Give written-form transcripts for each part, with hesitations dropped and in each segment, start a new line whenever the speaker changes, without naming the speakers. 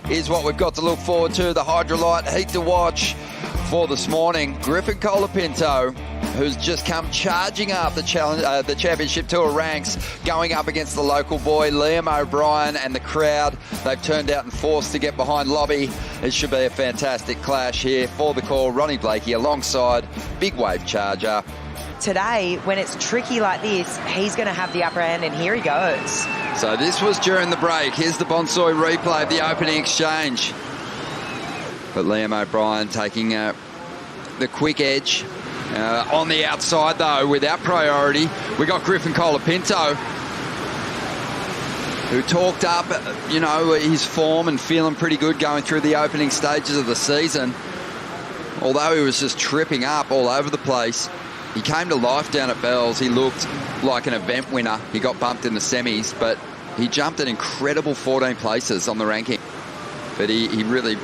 is what we've got to look forward to. The Hydrolite heat to watch for this morning. Griffin Colapinto, who's just come charging up the Championship Tour ranks, going up against the local boy, Liam O'Brien, and the crowd. They've turned out and forced to get behind Lobby. It should be a fantastic clash here. For the call, Ronnie Blakey alongside Big Wave Charger.
Today, when it's tricky like this, he's going to have the upper hand, and here he goes.
So this was during the break. Here's the Bonsoy replay of the opening exchange. But Liam O'Brien taking the quick edge. On the outside, though, without priority, we got Griffin Colapinto, who talked up, his form and feeling pretty good going through the opening stages of the season. Although he was just tripping up all over the place, he came to life down at Bells. He looked like an event winner. He got bumped in the semis, but he jumped an incredible 14 places on the ranking. But he really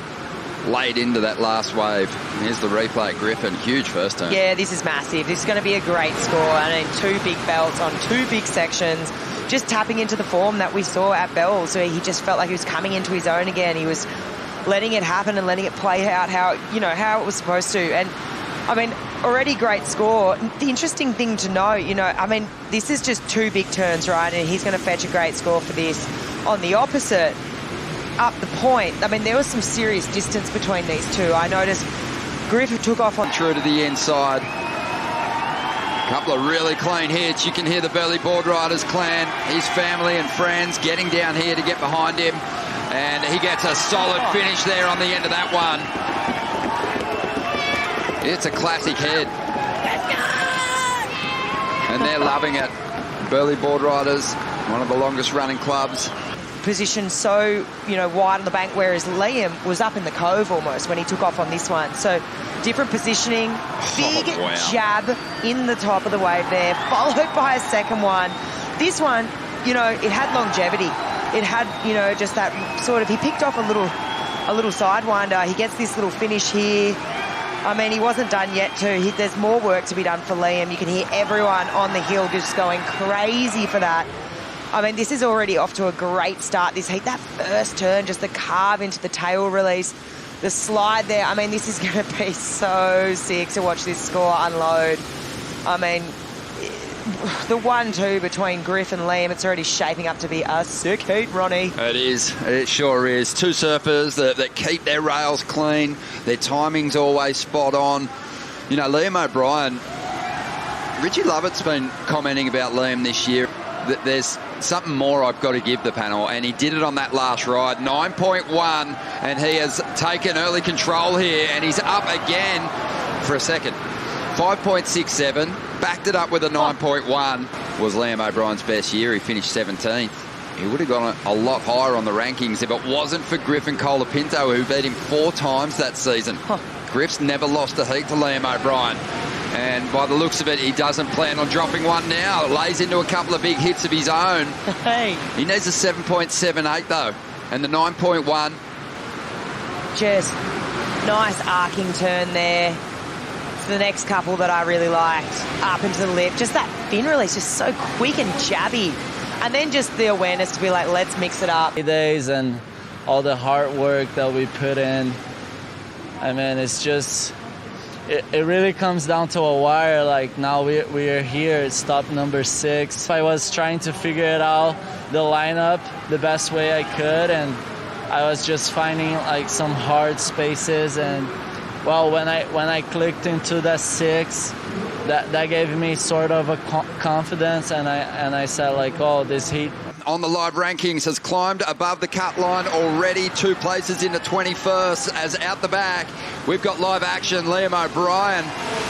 laid into that last wave. Here's the replay at Griffin. Huge first turn.
Yeah, this is massive. This is going to be a great score. I mean, two big belts on two big sections. Just tapping into the form that we saw at Bells, where he just felt like he was coming into his own again. He was letting it happen and letting it play out how it was supposed to. And I mean, already great score. The interesting thing to know, this is just two big turns, right? And he's going to fetch a great score for this. On the opposite, up the point, there was some serious distance between these two. I noticed Griffin took off on...
True to the inside. A couple of really clean hits. You can hear the Burleigh Board Riders clan, his family and friends getting down here to get behind him. And he gets a solid finish there on the end of that one. It's a classic head. And they're loving it. Burleigh Board Riders, one of the longest running clubs.
Positioned so, wide on the bank, whereas Liam was up in the cove almost when he took off on this one. So different positioning, big jab in the top of the wave there, followed by a second one. This one, it had longevity. It had, just that sort of, he picked off a little sidewinder. He gets this little finish here. He wasn't done yet too. There's more work to be done for Liam. You can hear everyone on the hill just going crazy for that. This is already off to a great start, this heat. That first turn, just the carve into the tail release, the slide there. This is going to be so sick to watch this score unload. The 1-2 between Griff and Liam, it's already shaping up to be a sick heat, Ronnie.
It is. It sure is. Two surfers that keep their rails clean. Their timing's always spot on. Liam O'Brien, Richie Lovett's been commenting about Liam this year. That there's something more I've got to give the panel, and he did it on that last ride. 9.1, and he has taken early control here, and he's up again for a second. 5.67, backed it up with a 9.1. Was Liam O'Brien's best year. He finished 17th. He would have gone a lot higher on the rankings if it wasn't for Griffin Colapinto, who beat him 4 times that season. Griff's never lost a heat to Liam O'Brien. And by the looks of it, he doesn't plan on dropping one now. Lays into a couple of big hits of his own.
Hey.
He needs a 7.78 though. And the 9.1.
Just nice arcing turn there. It's the next couple that I really liked. Up into the lip. Just that fin release, just so quick and jabby. And then just the awareness to be like, let's mix it up.
Days and all the hard work that we put in. It's just... It really comes down to a wire. Like now we are here at stop number 6. I was trying to figure it out, the lineup, the best way I could, and I was just finding like some hard spaces. And well, when I clicked into that 6, that gave me sort of a confidence, and I said like, oh, this heat.
On the live rankings has climbed above the cut line already, 2 places into 21st. As out the back, we've got live action. Liam O'Brien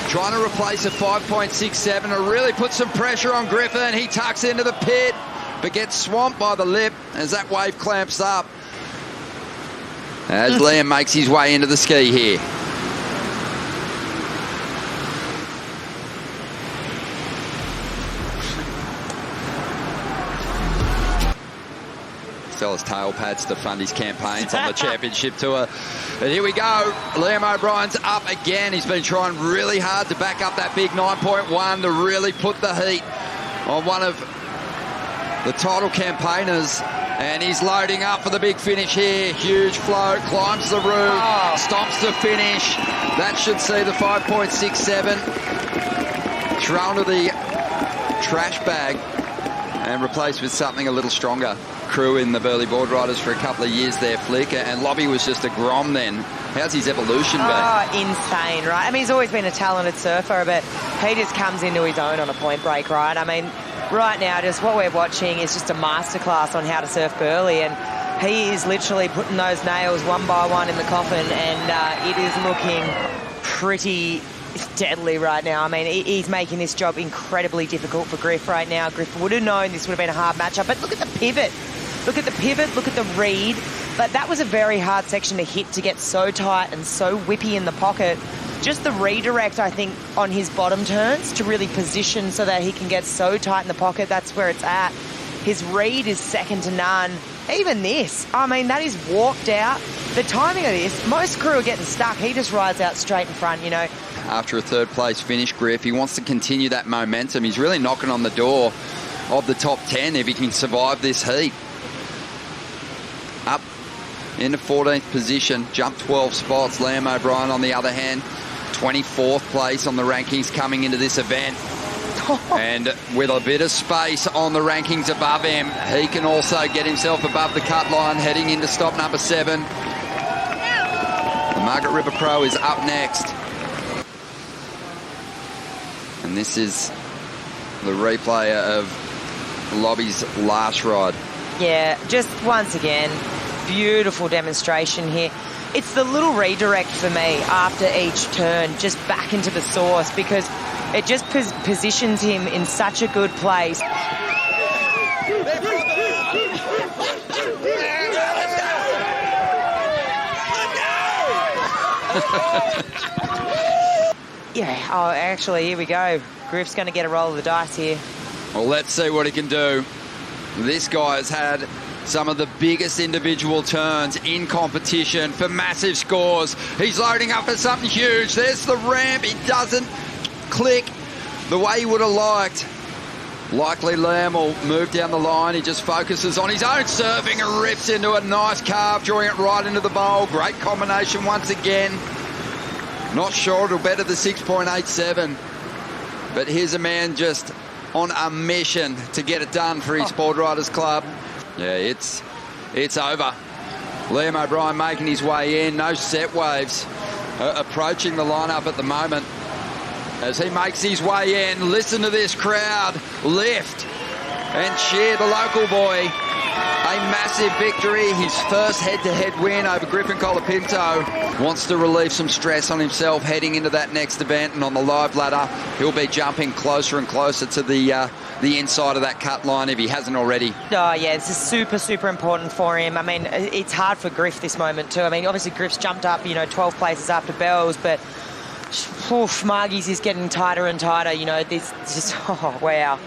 trying to replace a 5.67 and really put some pressure on Griffin. He tucks into the pit, but gets swamped by the lip as that wave clamps up. As Liam makes his way into the ski here. Sell his tail pads to fund his campaigns on the Championship Tour. And here we go. Liam O'Brien's up again. He's been trying really hard to back up that big 9.1 to really put the heat on one of the title campaigners And he's loading up for the big finish here. Huge float, climbs the roof, stomps the finish. That should see the 5.67 thrown to the trash bag and replaced with something a little stronger. Crew in the Burleigh Board Riders for a couple of years there, Flick, and Lobby was just a grom then. How's his evolution been?
Oh, insane, right? I mean, he's always been a talented surfer, but he just comes into his own on a point break, right? I mean, right now, just what we're watching is just a masterclass on how to surf Burleigh, and he is literally putting those nails one by one in the coffin, and it is looking pretty deadly right now. I mean, he's making this job incredibly difficult for Griff right now. Griff would have known this would have been a hard matchup, but look at the pivot. Look at the pivot, look at the read. But that was a very hard section to hit, to get so tight and so whippy in the pocket. Just the redirect, I think, on his bottom turns to really position so that he can get so tight in the pocket. That's where it's at. His read is second to none. Even this, I mean, that is warped out. The timing of this, most crew are getting stuck. He just rides out straight in front, you know. After
a third place finish, Griff, he wants to continue that momentum. He's really knocking on the door of the top 10 if he can survive this heat. Up into 14th position, jumped 12 spots. Liam O'Brien, on the other hand, 24th place on the rankings coming into this event. And with a bit of space on the rankings above him, he can also get himself above the cut line heading into stop number 7. The Margaret River Pro is up next. And this is the replay of Lobby's last ride.
Yeah, just once again, beautiful demonstration here. It's the little redirect for me after each turn, just back into the source, because it just positions him in such a good place. Yeah, oh, actually, here we go. Griff's going to get a roll of the dice here.
Well, let's see what he can do. This guy has had some of the biggest individual turns in competition for massive scores. He's loading up for something huge. There's the ramp. He doesn't click the way he would have liked. Likely Liam will move down the line. He just focuses on his own surfing and rips into a nice carve, drawing it right into the bowl. Great combination once again. Not sure it'll better the 6.87. But here's a man just on a mission to get it done for his Board Riders Club. Yeah, it's over. Liam O'Brien making his way in. No set waves approaching the lineup at the moment. As he makes his way in, listen to this crowd lift and cheer the local boy. A massive victory, his first head-to-head win over Griffin Colapinto. Wants to relieve some stress on himself heading into that next event, and on the live ladder, he'll be jumping closer and closer to the inside of that cut line if he hasn't already. Oh, yeah, this is super, super important for him. I mean, it's hard for Griff this moment too. I mean, obviously Griff's jumped up, 12 places after Bells, but Margie's is getting tighter and tighter, this just, oh, wow.